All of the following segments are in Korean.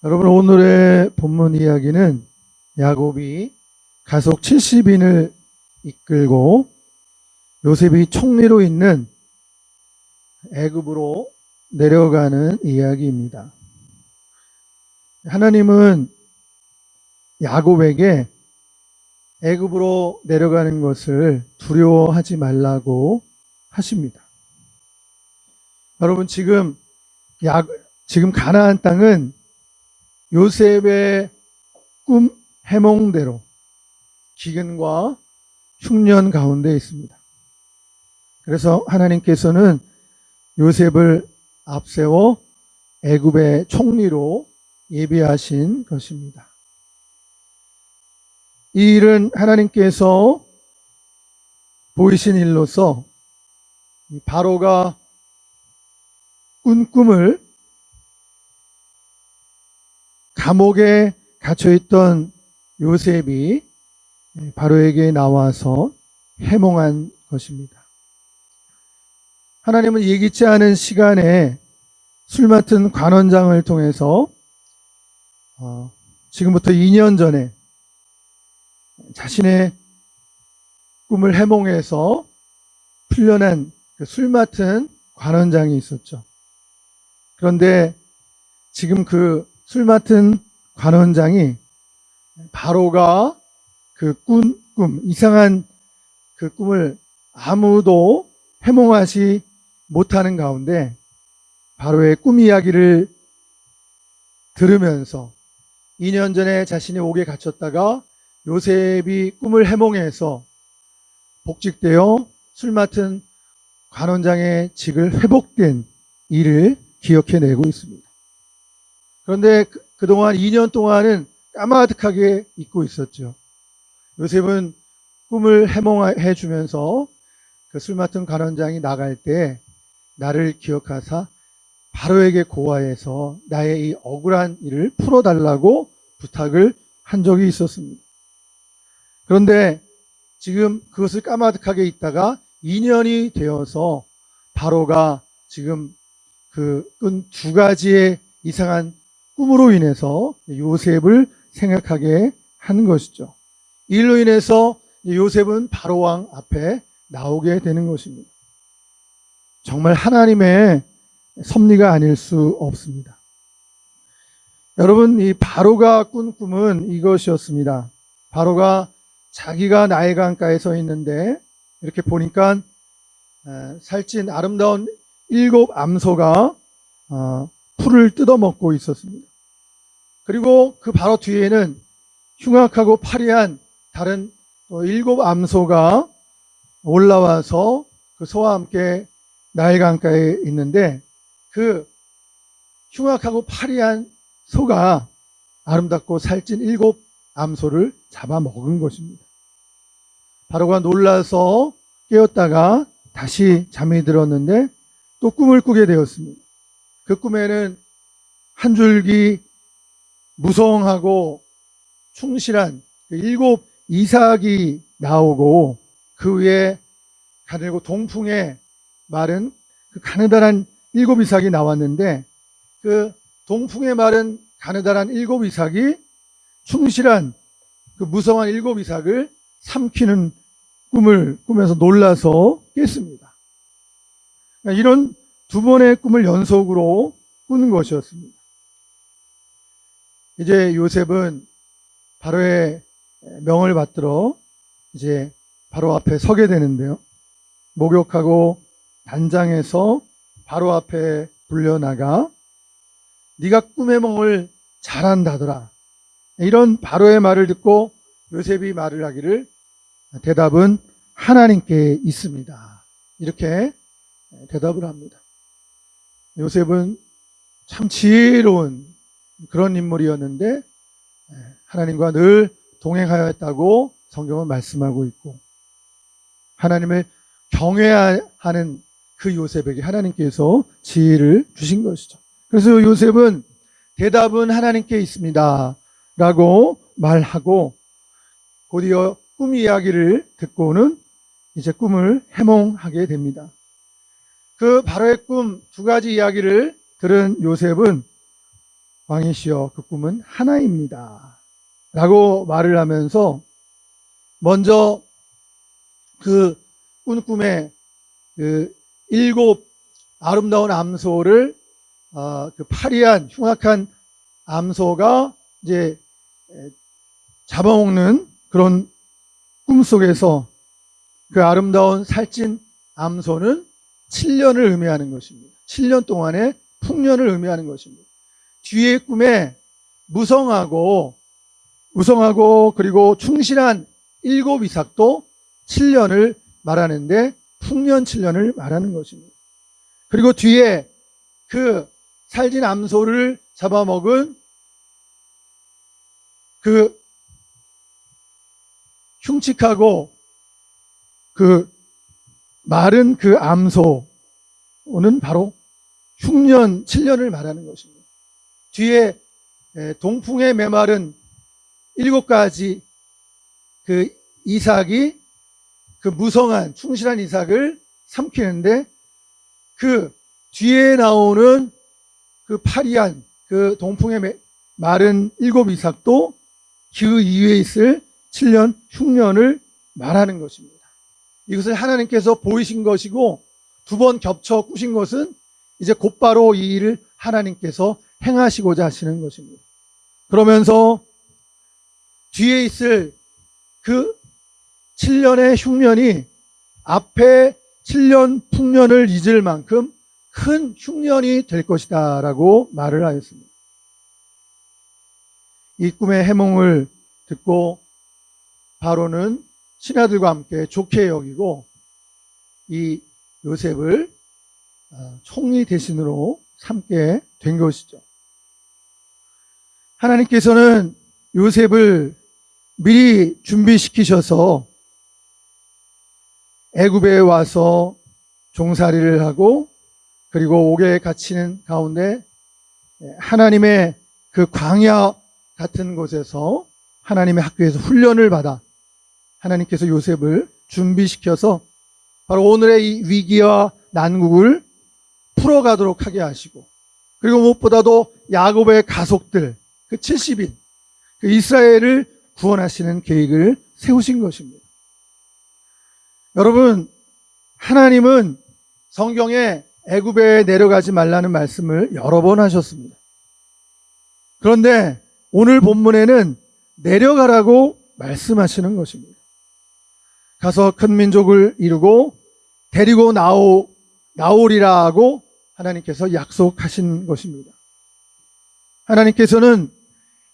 여러분, 오늘의 본문 이야기는 야곱이 가속 70인을 이끌고 요셉이 총리로 있는 애굽으로 내려가는 이야기입니다. 하나님은 야곱에게 애굽으로 내려가는 것을 두려워하지 말라고 하십니다. 여러분, 지금 가나안 땅은 요셉의 꿈 해몽대로 기근과 흉년 가운데 있습니다. 그래서 하나님께서는 요셉을 앞세워 애굽의 총리로 예비하신 것입니다. 이 일은 하나님께서 보이신 일로서 바로가 꾼 꿈을 감옥에 갇혀있던 요셉이 바로에게 나와서 해몽한 것입니다. 하나님은 예기치 않은 시간에 술 맡은 관원장을 통해서 지금부터 2년 전에 자신의 꿈을 해몽해서 풀려난 그 술 맡은 관원장이 있었죠. 그런데 지금 그 술 맡은 관원장이 바로가 그 꾼 꿈, 이상한 그 꿈을 아무도 해몽하지 못하는 가운데 바로의 꿈 이야기를 들으면서 2년 전에 자신이 옥에 갇혔다가 요셉이 꿈을 해몽해서 복직되어 술 맡은 관원장의 직을 회복된 일을 기억해내고 있습니다. 그런데 그동안 2년 동안은 까마득하게 잊고 있었죠. 요셉은 꿈을 해몽해 주면서 그 술 맡은 관원장이 나갈 때 나를 기억하사 바로에게 고하여서 나의 이 억울한 일을 풀어달라고 부탁을 한 적이 있었습니다. 그런데 지금 그것을 까마득하게 있다가 2년이 되어서 바로가 지금 그 꾼 두 가지의 이상한 꿈으로 인해서 요셉을 생각하게 하는 것이죠. 이로 인해서 요셉은 바로 왕 앞에 나오게 되는 것입니다. 정말 하나님의 섭리가 아닐 수 없습니다. 여러분, 이 바로가 꾼 꿈은 이것이었습니다. 바로가 자기가 나일 강가에 서 있는데 이렇게 보니까 살찐 아름다운 7 암소가 풀을 뜯어먹고 있었습니다. 그리고 그 바로 뒤에는 흉악하고 파리한 다른 7 암소가 올라와서 그 소와 함께 나일 강가에 있는데 그 흉악하고 파리한 소가 아름답고 살찐 7 암소를 잡아먹은 것입니다. 바로가 놀라서 깨었다가 다시 잠이 들었는데 또 꿈을 꾸게 되었습니다. 그 꿈에는 한 줄기 무성하고 충실한 7 이삭이 나오고 그 위에 가늘고 동풍에 마른 그 가느다란 7 이삭이 나왔는데 그 동풍에 마른 가느다란 7 이삭이 충실한 그 무성한 7 이삭을 삼키는 꿈을 꾸면서 놀라서 깼습니다. 이런 두 번의 꿈을 연속으로 꾸는 것이었습니다. 이제 요셉은 바로의 명을 받들어 이제 바로 앞에 서게 되는데요. 목욕하고 단장해서 바로 앞에 불려나가 네가 꿈의 몽을 잘한다더라. 이런 바로의 말을 듣고 요셉이 말을 하기를 대답은 하나님께 있습니다. 이렇게 대답을 합니다. 요셉은 참 지혜로운 그런 인물이었는데 하나님과 늘 동행하였다고 성경은 말씀하고 있고 하나님을 경외하는 그 요셉에게 하나님께서 지혜를 주신 것이죠. 그래서 요셉은 대답은 하나님께 있습니다 라고 말하고 곧이어 꿈 이야기를 듣고는 이제 꿈을 해몽하게 됩니다. 그 바로의 꿈 2가지 이야기를 들은 요셉은 왕이시여 그 꿈은 하나입니다 라고 말을 하면서 먼저 그 꾼 꿈의 그 7 아름다운 암소를 그 파리한 흉악한 암소가 이제 잡아먹는 그런 꿈 속에서 그 아름다운 살찐 암소는 7년을 의미하는 것입니다. 7년 동안의 풍년을 의미하는 것입니다. 뒤의 꿈에 무성하고 그리고 충실한 7 이삭도 7년을 말하는데 풍년 7년을 말하는 것입니다. 그리고 뒤에 그 살찐 암소를 잡아먹은 그 흉측하고 그 마른 그 암소는 바로 흉년 7년을 말하는 것입니다. 뒤에 동풍에 메마른 7가지 그 이삭이 그 무성한 충실한 이삭을 삼키는데 그 뒤에 나오는 그 파리한 그 동풍에 마른 7 이삭도 그 이후에 있을 7년 흉년을 말하는 것입니다. 이것을 하나님께서 보이신 것이고 2번 겹쳐 꾸신 것은 이제 곧바로 이 일을 하나님께서 행하시고자 하시는 것입니다. 그러면서 뒤에 있을 그 7년의 흉년이 앞에 7년 풍년을 잊을 만큼 큰 흉년이 될 것이다 라고 말을 하였습니다. 이 꿈의 해몽을 듣고 바로는 신하들과 함께 좋게 여기고 이 요셉을 총리 대신으로 삼게 된 것이죠. 하나님께서는 요셉을 미리 준비시키셔서 애굽에 와서 종살이를 하고 그리고 옥에 갇히는 가운데 하나님의 그 광야 같은 곳에서 하나님의 학교에서 훈련을 받아 하나님께서 요셉을 준비시켜서 바로 오늘의 이 위기와 난국을 풀어가도록 하게 하시고 그리고 무엇보다도 야곱의 가족들 그 70인 그 이스라엘을 구원하시는 계획을 세우신 것입니다. 여러분, 하나님은 성경에 애굽에 내려가지 말라는 말씀을 여러 번 하셨습니다. 그런데 오늘 본문에는 내려가라고 말씀하시는 것입니다. 가서 큰 민족을 이루고 데리고 나오리라 하고 하나님께서 약속하신 것입니다. 하나님께서는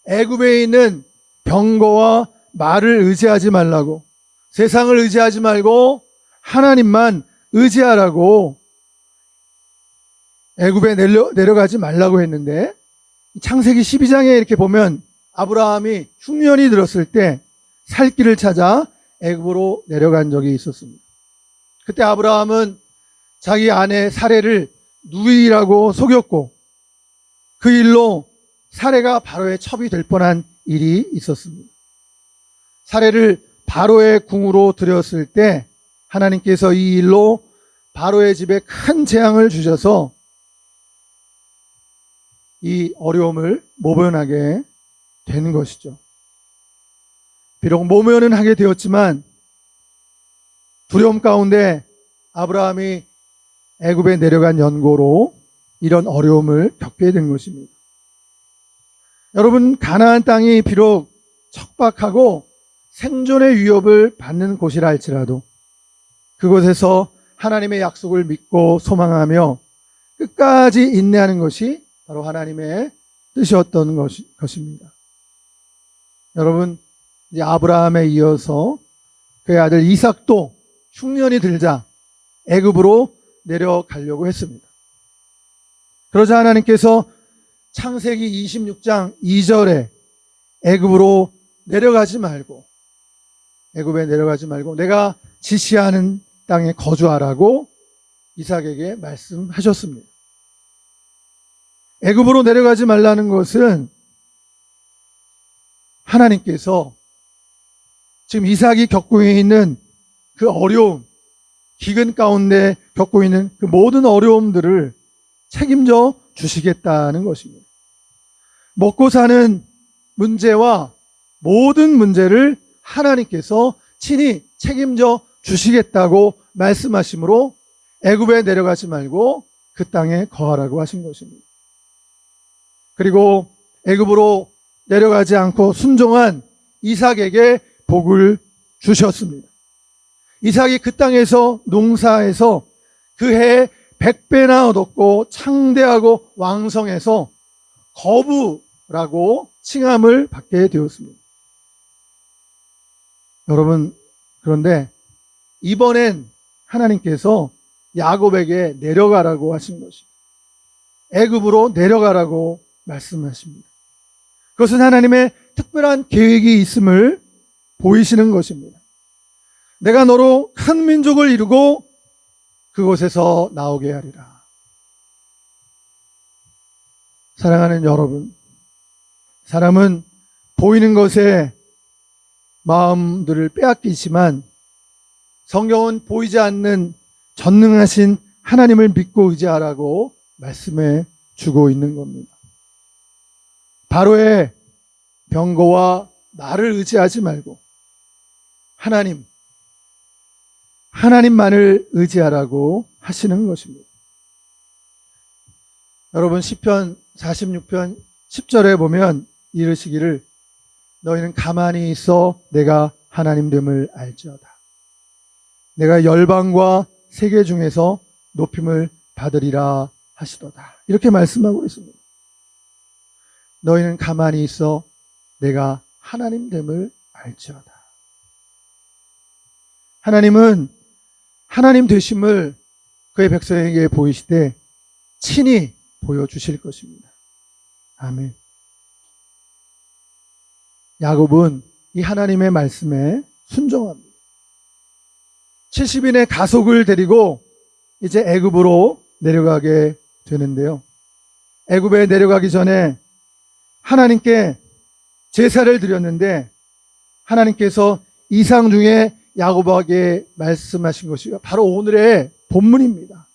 애굽에 있는 병거와 말을 의지하지 말라고 세상을 의지하지 말고 하나님만 의지하라고 애굽에 내려가지 말라고 했는데 창세기 12장에 이렇게 보면 아브라함이 흉년이 들었을 때 살 길을 찾아 애굽으로 내려간 적이 있었습니다. 그때 아브라함은 자기 아내 사레를 누이라고 속였고 그 일로 사레가 바로의 첩이 될 뻔한 일이 있었습니다. 사레를 바로의 궁으로 들였을 때 하나님께서 이 일로 바로의 집에 큰 재앙을 주셔서 이 어려움을 모면하게 된 것이죠. 비록 모면은 하게 되었지만 두려움 가운데 아브라함이 애굽에 내려간 연고로 이런 어려움을 겪게 된 것입니다. 여러분, 가나안 땅이 비록 척박하고 생존의 위협을 받는 곳이라 할지라도 그곳에서 하나님의 약속을 믿고 소망하며 끝까지 인내하는 것이 바로 하나님의 뜻이었던 것입니다. 여러분, 이제 아브라함에 이어서 그의 아들 이삭도 흉년이 들자 애굽으로 내려가려고 했습니다. 그러자 하나님께서 창세기 26장 2절에 애굽으로 내려가지 말고 내가 지시하는 땅에 거주하라고 이삭에게 말씀하셨습니다. 애굽으로 내려가지 말라는 것은 하나님께서 지금 이삭이 겪고 있는 그 어려움, 기근 가운데 겪고 있는 그 모든 어려움들을 책임져 주시겠다는 것입니다. 먹고 사는 문제와 모든 문제를 하나님께서 친히 책임져 주시겠다고 말씀하시므로 애굽에 내려가지 말고 그 땅에 거하라고 하신 것입니다. 그리고 애굽으로 내려가지 않고 순종한 이삭에게 복을 주셨습니다. 이삭이 그 땅에서 농사해서 그 해에 100배나 얻었고 창대하고 왕성해서 거부라고 칭함을 받게 되었습니다. 여러분, 그런데 이번엔 하나님께서 야곱에게 내려가라고 하신 것입니다. 애굽으로 내려가라고 말씀하십니다. 그것은 하나님의 특별한 계획이 있음을 보이시는 것입니다. 내가 너로 큰 민족을 이루고 그곳에서 나오게 하리라. 사랑하는 여러분, 사람은 보이는 것에 마음들을 빼앗기지만 성경은 보이지 않는 전능하신 하나님을 믿고 의지하라고 말씀해 주고 있는 겁니다. 바로의 병거와 나를 의지하지 말고 하나님만을 의지하라고 하시는 것입니다. 여러분, 시편 46편 10절에 보면 이르시기를 너희는 가만히 있어 내가 하나님됨을 알지어다. 내가 열방과 세계 중에서 높임을 받으리라 하시도다. 이렇게 말씀하고 있습니다. 너희는 가만히 있어 내가 하나님됨을 알지어다. 하나님은 하나님 되심을 그의 백성에게 보이시되 친히 보여주실 것입니다. 아멘. 야곱은 이 하나님의 말씀에 순종합니다. 70인의 가족을 데리고 이제 애굽으로 내려가게 되는데요. 애굽에 내려가기 전에 하나님께 제사를 드렸는데 하나님께서 이상 중에 야곱에게 말씀하신 것이 바로 오늘의 본문입니다.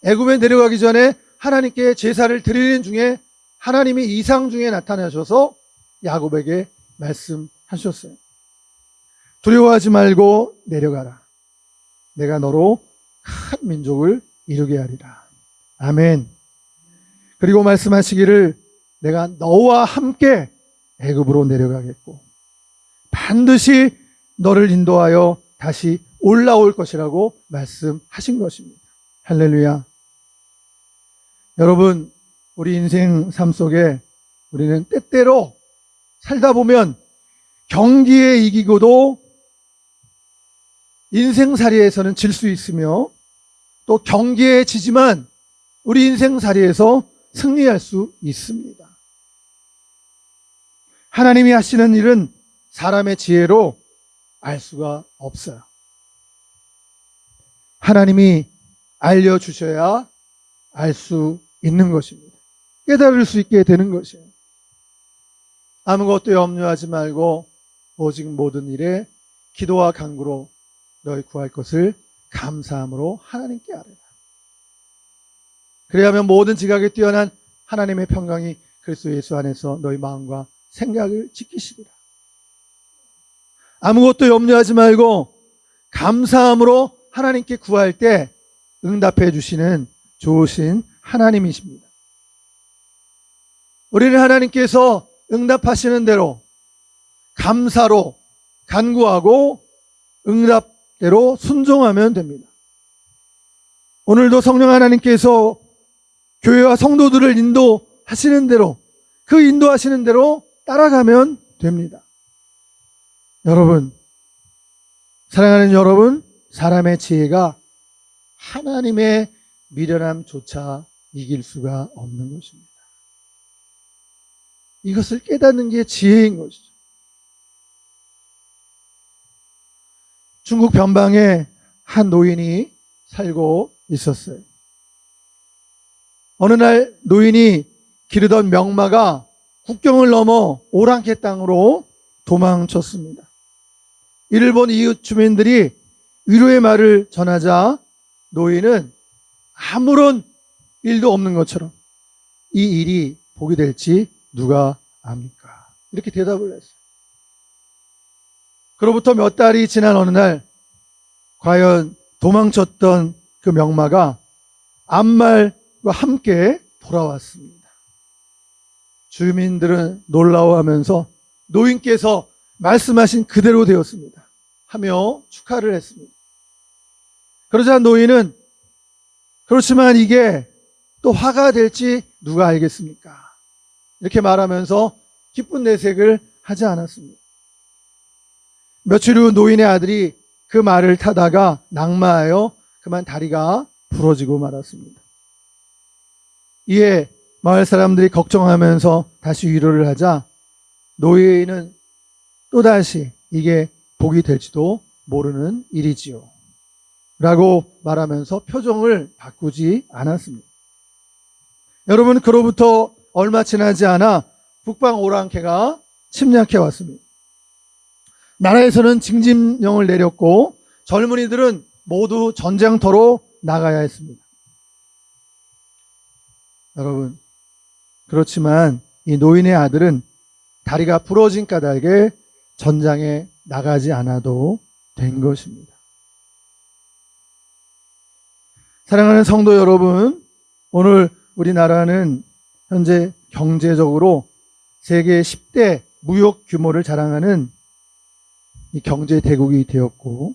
애굽에 내려가기 전에 하나님께 제사를 드리는 중에 하나님이 이상 중에 나타나셔서 야곱에게 말씀하셨어요. 두려워하지 말고 내려가라. 내가 너로 큰 민족을 이루게 하리라. 아멘. 그리고 말씀하시기를 내가 너와 함께 애굽으로 내려가겠고 반드시 너를 인도하여 다시 올라올 것이라고 말씀하신 것입니다. 할렐루야. 여러분, 우리 인생 삶 속에 우리는 때때로 살다 보면 경기에 이기고도 인생살이에서는 질 수 있으며 또 경기에 지지만 우리 인생살이에서 승리할 수 있습니다. 하나님이 하시는 일은 사람의 지혜로 알 수가 없어요. 하나님이 알려주셔야 알 수 있는 것입니다. 깨달을 수 있게 되는 것이에요. 아무것도 염려하지 말고 오직 모든 일에 기도와 간구로 너희 구할 것을 감사함으로 하나님께 아뢰라. 그래야면 모든 지각에 뛰어난 하나님의 평강이 그리스도 예수 안에서 너희 마음과 생각을 지키시리라. 아무것도 염려하지 말고 감사함으로 하나님께 구할 때 응답해 주시는 좋으신 하나님이십니다. 우리는 하나님께서 응답하시는 대로 감사로 간구하고 응답대로 순종하면 됩니다. 오늘도 성령 하나님께서 교회와 성도들을 인도하시는 대로 그 인도하시는 대로 따라가면 됩니다. 여러분, 사랑하는 여러분, 사람의 지혜가 하나님의 미련함조차 이길 수가 없는 것입니다. 이것을 깨닫는 게 지혜인 것이죠. 중국 변방에 한 노인이 살고 있었어요. 어느 날 노인이 기르던 명마가 국경을 넘어 오랑캐 땅으로 도망쳤습니다. 이를 본 이웃 주민들이 위로의 말을 전하자 노인은 아무런 일도 없는 것처럼 이 일이 복이 될지 누가 압니까? 이렇게 대답을 했어요. 그로부터 몇 달이 지난 어느 날 과연 도망쳤던 그 명마가 암말과 함께 돌아왔습니다. 주민들은 놀라워하면서 노인께서 말씀하신 그대로 되었습니다 하며 축하를 했습니다. 그러자 노인은 그렇지만 이게 또 화가 될지 누가 알겠습니까? 이렇게 말하면서 기쁜 내색을 하지 않았습니다. 며칠 후 노인의 아들이 그 말을 타다가 낙마하여 그만 다리가 부러지고 말았습니다. 이에 마을 사람들이 걱정하면서 다시 위로를 하자 노인은 또다시 이게 복이 될지도 모르는 일이지요 라고 말하면서 표정을 바꾸지 않았습니다. 여러분, 그로부터 얼마 지나지 않아 북방 오랑캐가 침략해 왔습니다. 나라에서는 징집령을 내렸고 젊은이들은 모두 전장터로 나가야 했습니다. 여러분, 그렇지만 이 노인의 아들은 다리가 부러진 까닭에 전장에 나가지 않아도 된 것입니다. 사랑하는 성도 여러분, 오늘 우리나라는 현재 경제적으로 세계 10대 무역 규모를 자랑하는 이 경제 대국이 되었고,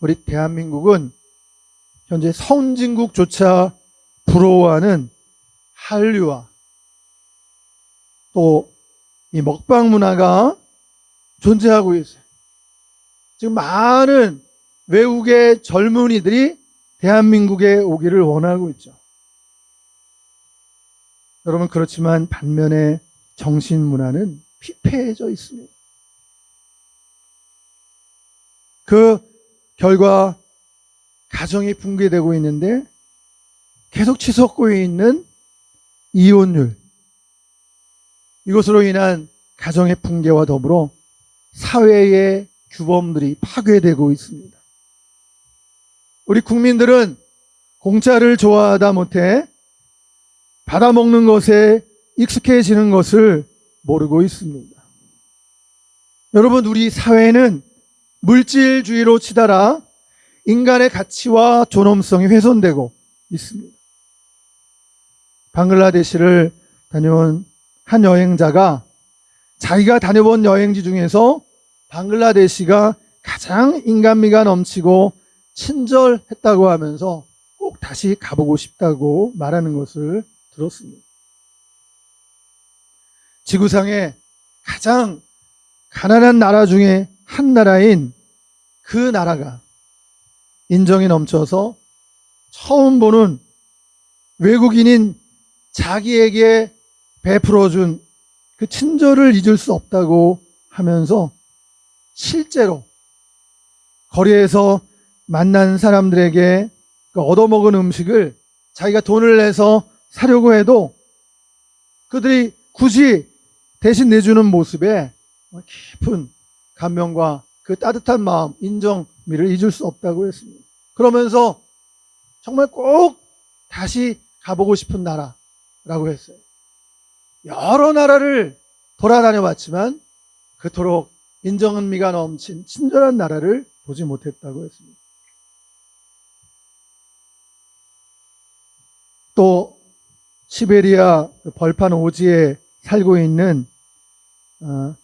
우리 대한민국은 현재 선진국조차 부러워하는 한류와 또 이 먹방 문화가 존재하고 있어요. 지금 많은 외국의 젊은이들이 대한민국에 오기를 원하고 있죠. 여러분, 그렇지만 반면에 정신 문화는 피폐해져 있습니다. 그 결과 가정이 붕괴되고 있는데 계속 치솟고 있는 이혼율, 이것으로 인한 가정의 붕괴와 더불어 사회의 규범들이 파괴되고 있습니다. 우리 국민들은 공짜를 좋아하다 못해 받아먹는 것에 익숙해지는 것을 모르고 있습니다. 여러분, 우리 사회는 물질주의로 치달아 인간의 가치와 존엄성이 훼손되고 있습니다. 방글라데시를 다녀온 한 여행자가 자기가 다녀본 여행지 중에서 방글라데시가 가장 인간미가 넘치고 친절했다고 하면서 꼭 다시 가보고 싶다고 말하는 것을 들었습니다. 지구상에 가장 가난한 나라 중에 한 나라인 그 나라가 인정이 넘쳐서 처음 보는 외국인인 자기에게 베풀어준 그 친절을 잊을 수 없다고 하면서 실제로 거리에서 만난 사람들에게 그 얻어먹은 음식을 자기가 돈을 내서 사려고 해도 그들이 굳이 대신 내주는 모습에 깊은 감명과 그 따뜻한 마음, 인정미를 잊을 수 없다고 했습니다. 그러면서 정말 꼭 다시 가보고 싶은 나라라고 했어요. 여러 나라를 돌아다녀 봤지만 그토록 인정미가 넘친 친절한 나라를 보지 못했다고 했습니다. 또 시베리아 벌판 오지에 살고 있는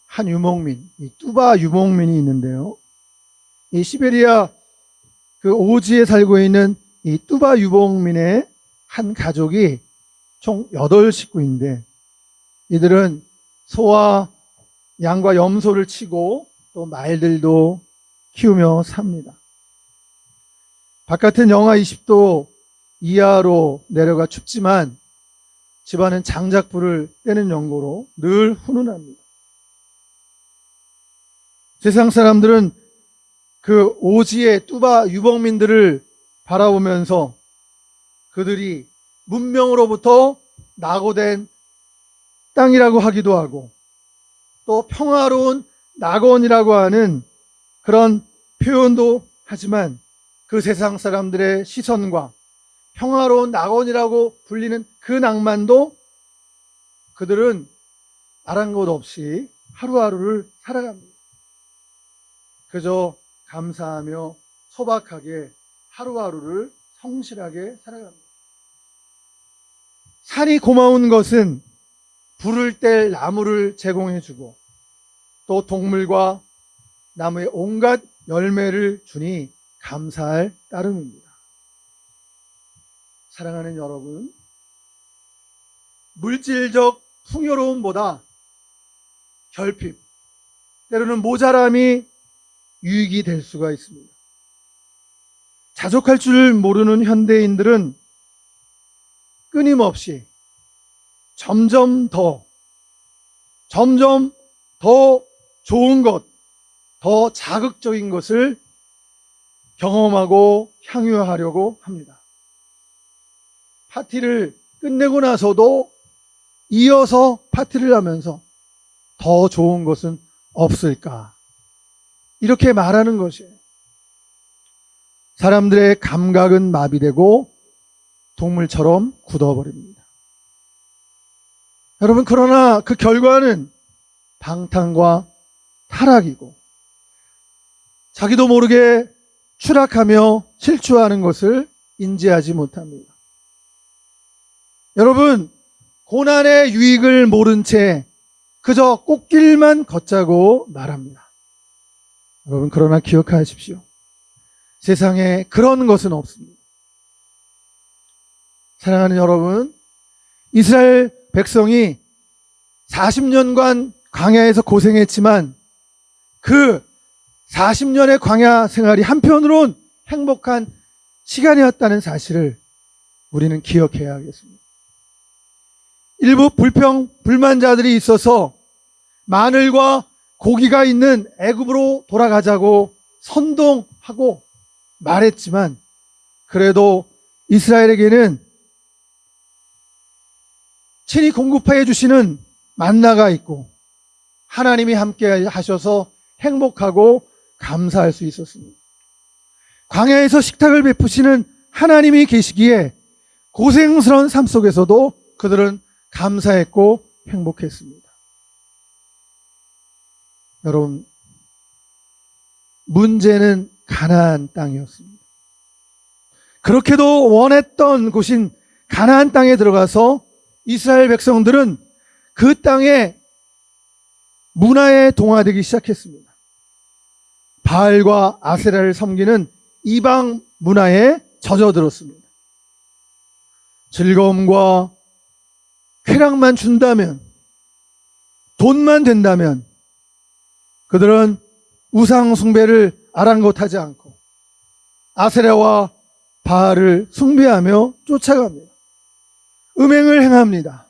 한 유목민, 이 뚜바 유목민이 있는데요. 이 시베리아 그 오지에 살고 있는 이 뚜바 유목민의 한 가족이 총 8식구인데 이들은 소와 양과 염소를 치고 또 말들도 키우며 삽니다. 바깥은 영하 20도 이하로 내려가 춥지만 집안은 장작불을 떼는 연고로 늘 훈훈합니다. 세상 사람들은 그 오지의 뚜바 유목민들을 바라보면서 그들이 문명으로부터 낙오된 땅이라고 하기도 하고 또 평화로운 낙원이라고 하는 그런 표현도 하지만 그 세상 사람들의 시선과 평화로운 낙원이라고 불리는 그 낭만도 그들은 아랑곳 없이 하루하루를 살아갑니다. 그저 감사하며 소박하게 하루하루를 성실하게 살아갑니다. 산이 고마운 것은 불을 뗄 나무를 제공해주고 또 동물과 나무의 온갖 열매를 주니 감사할 따름입니다. 사랑하는 여러분, 물질적 풍요로움보다 결핍, 때로는 모자람이 유익이 될 수가 있습니다. 자족할 줄 모르는 현대인들은 끊임없이 점점 더 좋은 것, 더 자극적인 것을 경험하고 향유하려고 합니다. 파티를 끝내고 나서도 이어서 파티를 하면서 더 좋은 것은 없을까? 이렇게 말하는 것이에요. 사람들의 감각은 마비되고 동물처럼 굳어버립니다. 여러분, 그러나 그 결과는 방탕과 타락이고 자기도 모르게 추락하며 실추하는 것을 인지하지 못합니다. 여러분, 고난의 유익을 모른 채 그저 꽃길만 걷자고 말합니다. 여러분, 그러나 기억하십시오. 세상에 그런 것은 없습니다. 사랑하는 여러분, 이스라엘 백성이 40년간 광야에서 고생했지만 그 40년의 광야 생활이 한편으론 행복한 시간이었다는 사실을 우리는 기억해야 하겠습니다. 일부 불만자들이 있어서 마늘과 고기가 있는 애굽으로 돌아가자고 선동하고 말했지만 그래도 이스라엘에게는 친히 공급해 주시는 만나가 있고 하나님이 함께 하셔서 행복하고 감사할 수 있었습니다. 광야에서 식탁을 베푸시는 하나님이 계시기에 고생스러운 삶 속에서도 그들은 감사했고 행복했습니다. 여러분, 문제는 가나안 땅이었습니다. 그렇게도 원했던 곳인 가나안 땅에 들어가서 이스라엘 백성들은 그 땅에 문화에 동화되기 시작했습니다. 바알과 아세라를 섬기는 이방 문화에 젖어들었습니다. 즐거움과 쾌락만 준다면, 돈만 된다면 그들은 우상 숭배를 아랑곳하지 않고 아세라와 바알을 숭배하며 쫓아갑니다. 음행을 행합니다.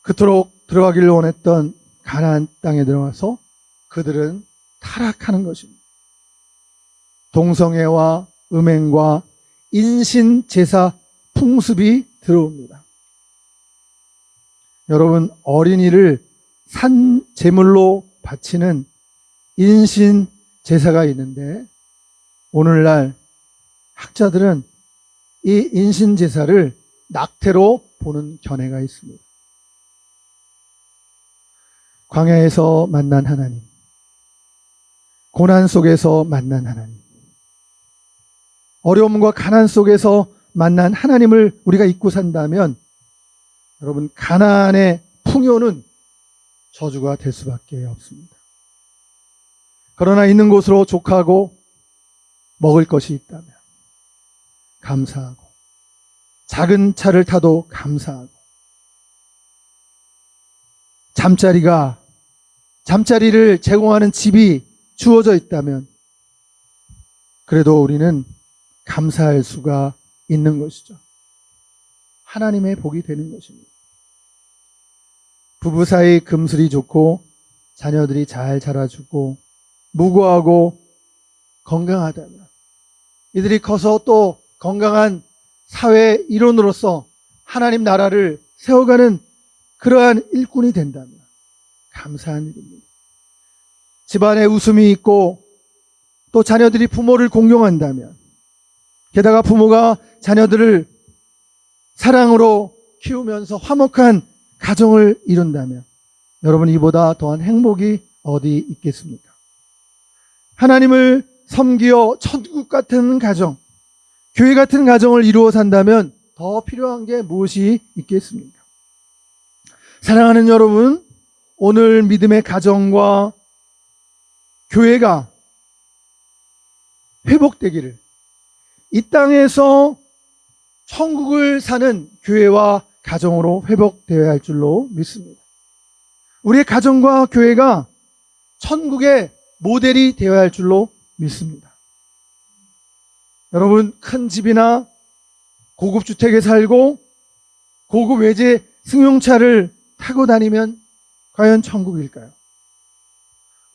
그토록 들어가기를 원했던 가나안 땅에 들어가서 그들은 타락하는 것입니다. 동성애와 음행과 인신제사 풍습이 들어옵니다. 여러분, 어린이를 산 제물로 바치는 인신제사가 있는데 오늘날 학자들은 이 인신제사를 낙태로 보는 견해가 있습니다. 광야에서 만난 하나님, 고난 속에서 만난 하나님, 어려움과 가난 속에서 만난 하나님을 우리가 잊고 산다면 여러분, 가나안의 풍요는 저주가 될 수밖에 없습니다. 그러나 있는 곳으로 족하고 먹을 것이 있다면 감사하고, 작은 차를 타도 감사하고, 잠자리를 제공하는 집이 주어져 있다면 그래도 우리는 감사할 수가 있는 것이죠. 하나님의 복이 되는 것입니다. 부부 사이 금슬이 좋고 자녀들이 잘 자라주고 무고하고 건강하다면 이들이 커서 또 건강한 사회 일원으로서 하나님 나라를 세워가는 그러한 일꾼이 된다면 감사한 일입니다. 집안에 웃음이 있고 또 자녀들이 부모를 공경한다면, 게다가 부모가 자녀들을 사랑으로 키우면서 화목한 가정을 이룬다면 여러분, 이보다 더한 행복이 어디 있겠습니까? 하나님을 섬기어 천국 같은 가정, 교회 같은 가정을 이루어 산다면 더 필요한 게 무엇이 있겠습니까? 사랑하는 여러분, 오늘 믿음의 가정과 교회가 회복되기를, 이 땅에서 천국을 사는 교회와 가정으로 회복되어야 할 줄로 믿습니다. 우리의 가정과 교회가 천국의 모델이 되어야 할 줄로 믿습니다. 여러분, 큰 집이나 고급 주택에 살고 고급 외제 승용차를 타고 다니면 과연 천국일까요?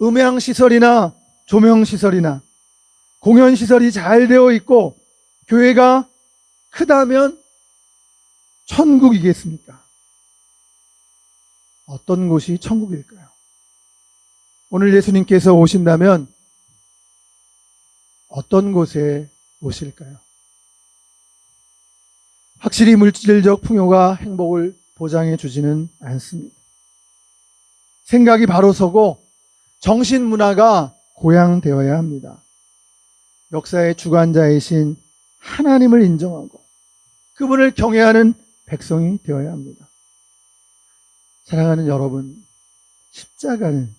음향시설이나 조명시설이나 공연시설이 잘 되어 있고 교회가 크다면 천국이겠습니까? 어떤 곳이 천국일까요? 오늘 예수님께서 오신다면 어떤 곳에 오실까요? 확실히 물질적 풍요가 행복을 보장해 주지는 않습니다. 생각이 바로 서고 정신 문화가 고양되어야 합니다. 역사의 주관자이신 하나님을 인정하고 그분을 경외하는 백성이 되어야 합니다. 사랑하는 여러분, 십자가는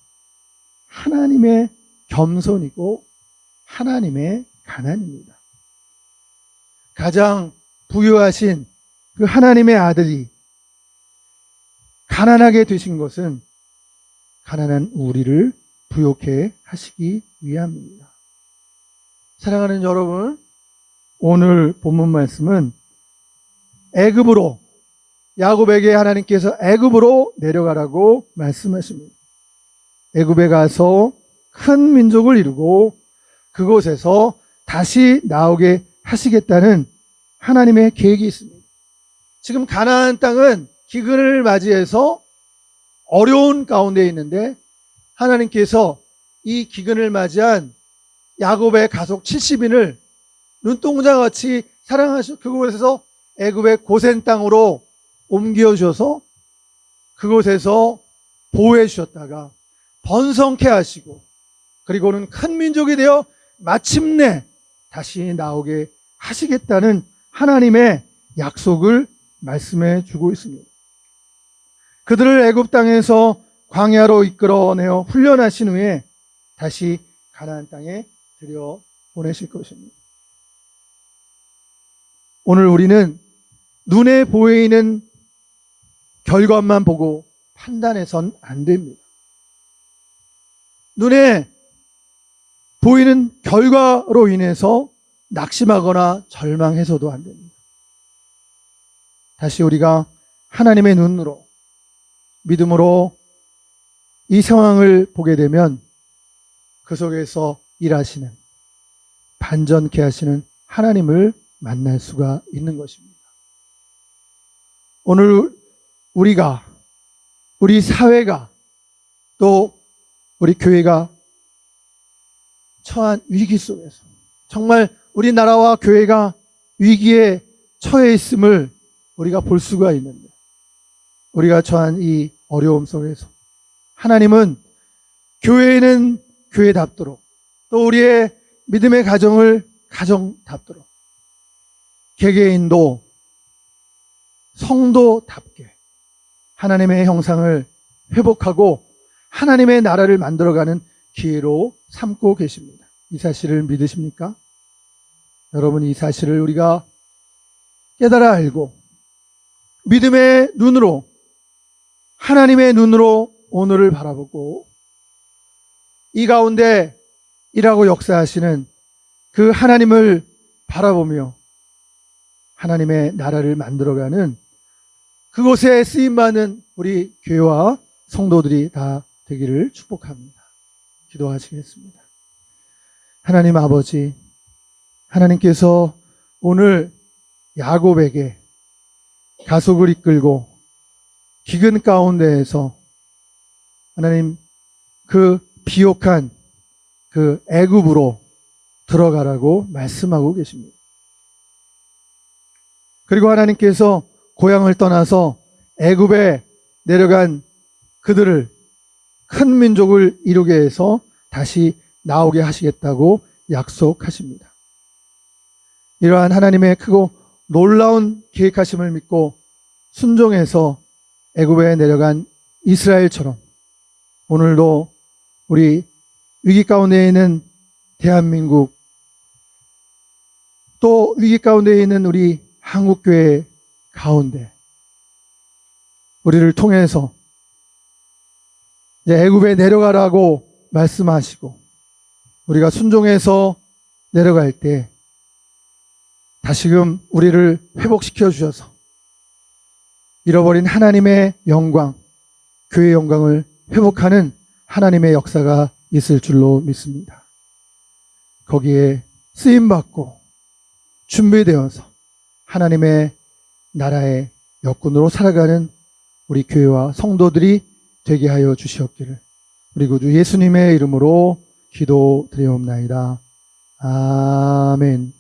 하나님의 겸손이고 하나님의 가난입니다. 가장 부유하신 그 하나님의 아들이 가난하게 되신 것은 가난한 우리를 부욕해 하시기 위함입니다. 사랑하는 여러분, 오늘 본문 말씀은 애굽으로, 야곱에게 하나님께서 애굽으로 내려가라고 말씀하십니다. 애굽에 가서 큰 민족을 이루고 그곳에서 다시 나오게 하시겠다는 하나님의 계획이 있습니다. 지금 가나안 땅은 기근을 맞이해서 어려운 가운데 있는데 하나님께서 이 기근을 맞이한 야곱의 가족 70인을 눈동자같이 사랑하셔 그곳에서 애굽의 고센 땅으로 옮겨주셔서 그곳에서 보호해 주셨다가 번성케 하시고 그리고는 큰 민족이 되어 마침내 다시 나오게 하시겠다는 하나님의 약속을 말씀해 주고 있습니다. 그들을 애굽 땅에서 광야로 이끌어내어 훈련하신 후에 다시 가나안 땅에 들여 보내실 것입니다. 오늘 우리는 눈에 보이는 결과만 보고 판단해선 안 됩니다. 눈에 보이는 결과로 인해서 낙심하거나 절망해서도 안 됩니다. 다시 우리가 하나님의 눈으로 믿음으로 이 상황을 보게 되면 그 속에서 일하시는 반전케 하시는 하나님을 만날 수가 있는 것입니다. 오늘 우리가, 우리 사회가 또 우리 교회가 처한 위기 속에서 정말 우리나라와 교회가 위기에 처해 있음을 우리가 볼 수가 있는데 우리가 처한 이 어려움 속에서 하나님은 교회는 교회답도록 또 우리의 믿음의 가정을 가정답도록 개개인도 성도답게 하나님의 형상을 회복하고 하나님의 나라를 만들어가는 기회로 삼고 계십니다. 이 사실을 믿으십니까? 여러분, 이 사실을 우리가 깨달아 알고 믿음의 눈으로 하나님의 눈으로 오늘을 바라보고 이 가운데 일하고 역사하시는 그 하나님을 바라보며 하나님의 나라를 만들어가는 그곳에 쓰임받는 우리 교회와 성도들이 다 되기를 축복합니다. 기도하시겠습니다. 하나님 아버지, 하나님께서 오늘 야곱에게 가속을 이끌고 기근 가운데에서 하나님 그 비옥한 그 애굽으로 들어가라고 말씀하고 계십니다. 그리고 하나님께서 고향을 떠나서 애굽에 내려간 그들을 큰 민족을 이루게 해서 다시 나오게 하시겠다고 약속하십니다. 이러한 하나님의 크고 놀라운 계획하심을 믿고 순종해서 애굽에 내려간 이스라엘처럼 오늘도 우리 위기 가운데 있는 대한민국, 또 위기 가운데 있는 우리 한국교회 가운데 우리를 통해서 이제 애굽에 내려가라고 말씀하시고 우리가 순종해서 내려갈 때 다시금 우리를 회복시켜 주셔서 잃어버린 하나님의 영광, 교회의 영광을 회복하는 하나님의 역사가 있을 줄로 믿습니다. 거기에 쓰임받고 준비되어서 하나님의 나라의 역군으로 살아가는 우리 교회와 성도들이 되게 하여 주시옵기를 우리 구주 예수님의 이름으로 기도드리옵나이다. 아멘.